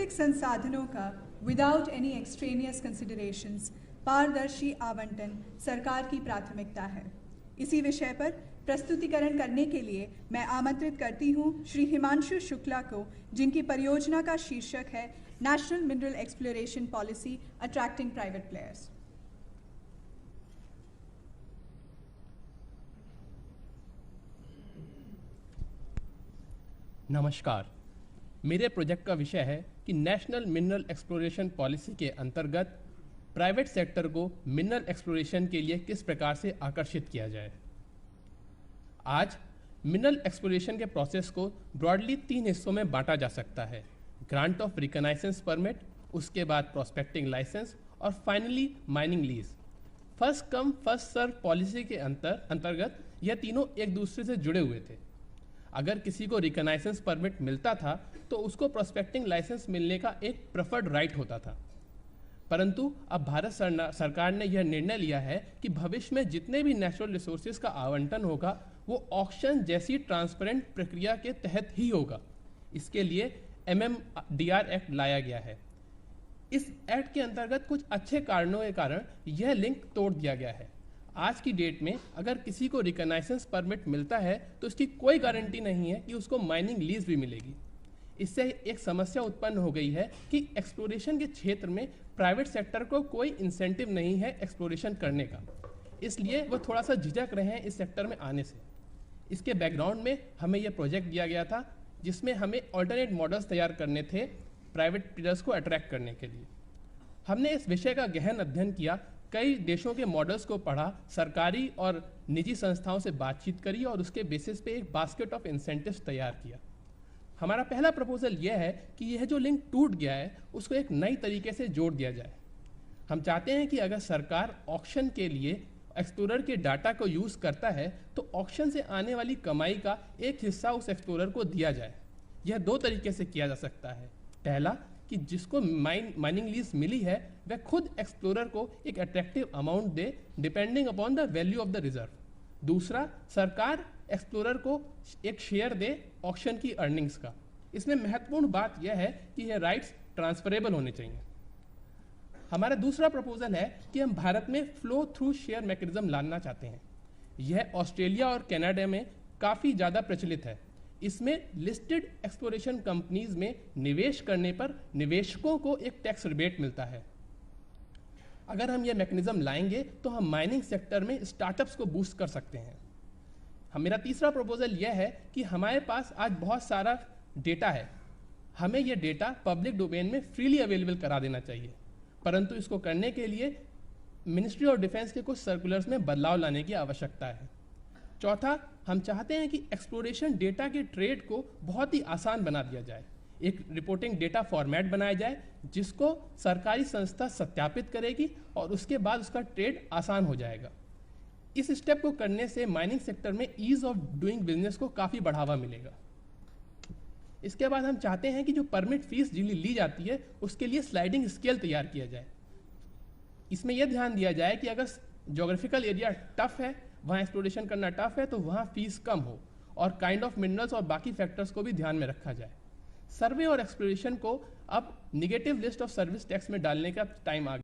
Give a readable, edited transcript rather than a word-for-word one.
प्राकृतिक संसाधनों का विदाउट एनी एक्सट्रेनियस कंसिडरेशंस पारदर्शी आवंटन सरकार की प्राथमिकता है। इसी विषय पर प्रस्तुतिकरण करने के लिए मैं आमंत्रित करती हूं श्री हिमांशु शुक्ला को, जिनकी परियोजना का शीर्षक है national mineral exploration policy attracting private players. नमस्कार, मेरे प्रोजेक्ट का विषय है कि नेशनल मिनरल एक्सप्लोरेशन पॉलिसी के अंतर्गत प्राइवेट सेक्टर को मिनरल एक्सप्लोरेशन के लिए किस प्रकार से आकर्षित किया जाए। आज मिनरल एक्सप्लोरेशन के प्रोसेस को ब्रॉडली 3 हिस्सों में बांटा जा सकता है: ग्रांट ऑफ रिकॉग्नाइजेंस परमिट, उसके बाद प्रोस्पेक्टिंग लाइसेंस और finally mining lease. First come first serve policy के अंतर्गत यह तीनों एक दूसरे से जुड़े हुए थे। अगर किसी को रिकॉग्नाइजेंस परमिट मिलता था तो उसको प्रोस्पेक्टिंग लाइसेंस मिलने का एक प्रेफर्ड राइट होता था। परंतु अब भारत सरकार ने यह निर्णय लिया है कि भविष्य में जितने भी नेचुरल रिसोर्सेज का आवंटन होगा वो ऑक्शन जैसी ट्रांसपेरेंट प्रक्रिया के तहत ही होगा। इसके लिए MMDR एक्ट लाया गया है। इस एक्ट के अंतर्गत कुछ अच्छे कारणों के कारण यह लिंक तोड़ दिया गया है। आज की डेट में अगर किसी को रिकॉग्नाइजेंस परमिट मिलता है तो इसकी कोई गारंटी नहीं है कि उसको माइनिंग लीज भी मिलेगी। इससे एक समस्या उत्पन्न हो गई है कि एक्सप्लोरेशन के क्षेत्र में प्राइवेट सेक्टर को कोई इंसेंटिव नहीं है एक्सप्लोरेशन करने का, इसलिए वो थोड़ा सा झिझक रहे हैं इस सेक्टर में आने से। इसके बैकग्राउंड में हमें यह प्रोजेक्ट दिया गया था जिसमें हमें ऑल्टरनेट मॉडल्स तैयार करने थे प्राइवेट प्लेयर्स को अट्रैक्ट करने के लिए। हमने इस विषय का गहन अध्ययन किया, कई देशों के मॉडल्स को पढ़ा, सरकारी और निजी संस्थाओं से बातचीत करी और उसके बेसिस पे एक बास्केट ऑफ इंसेंटिव्स तैयार किया। हमारा पहला प्रपोजल यह है कि यह जो लिंक टूट गया है उसको एक नई तरीके से जोड़ दिया जाए। हम चाहते हैं कि अगर सरकार ऑक्शन के लिए एक्सप्लोरर के डाटा को यूज़ करता है तो ऑक्शन से आने वाली कमाई का एक हिस्सा उस एक्सप्लोरर को दिया जाए। यह 2 तरीके से किया जा सकता है। पहला कि जिसको माइनिंग लीज मिली है वह खुद एक्सप्लोरर को एक attractive amount they depending upon the value of the reserve. दूसरा, सरकार एक्सप्लोरर को एक शेयर दे ऑक्शन की अर्निंग्स का। इसमें महत्वपूर्ण बात यह है कि यह राइट्स ट्रांसफरेबल होने चाहिए। हमारा दूसरा प्रपोजल है कि हम भारत में फ्लो थ्रू शेयर मैकेनिज्म लाना चाहते हैं। यह ऑस्ट्रेलिया और कनाडा में काफ़ी ज़्यादा प्रचलित है। इसमें लिस्टेड एक्सप्लोरेशन कंपनीज में निवेश करने पर निवेशकों को एक टैक्स रिबेट मिलता है। अगर हम यह मैकेनिज्म लाएंगे तो हम माइनिंग सेक्टर में स्टार्टअप्स को बूस्ट कर सकते हैं। मेरा तीसरा प्रपोजल यह है कि हमारे पास आज बहुत सारा डेटा है, हमें यह डेटा पब्लिक डोमेन में फ्रीली अवेलेबल करा देना चाहिए। परंतु इसको करने के लिए मिनिस्ट्री ऑफ डिफेंस के कुछ सर्कुलर्स में बदलाव लाने की आवश्यकता है। चौथा, हम चाहते हैं कि एक्सप्लोरेशन डेटा के ट्रेड को बहुत ही आसान बना दिया जाए। एक रिपोर्टिंग डेटा फॉर्मेट बनाया जाए जिसको सरकारी संस्था सत्यापित करेगी और उसके बाद उसका ट्रेड आसान हो जाएगा। इस स्टेप को करने से माइनिंग सेक्टर में ईज ऑफ डूइंग बिजनेस को काफ़ी बढ़ावा मिलेगा। इसके बाद हम चाहते हैं कि जो परमिट फीस ली जाती है उसके लिए स्लाइडिंग स्केल तैयार किया जाए। इसमें यह ध्यान दिया जाए कि अगर जोग्राफिकल एरिया टफ है, वहाँ एक्सप्लोरेशन करना टफ है, तो वहाँ फीस कम हो और काइंड ऑफ मिनरल्स और बाकी फैक्टर्स को भी ध्यान में रखा जाए। सर्वे और एक्सप्लोरेशन को अब negative list of service tax में डालने का टाइम आ गया।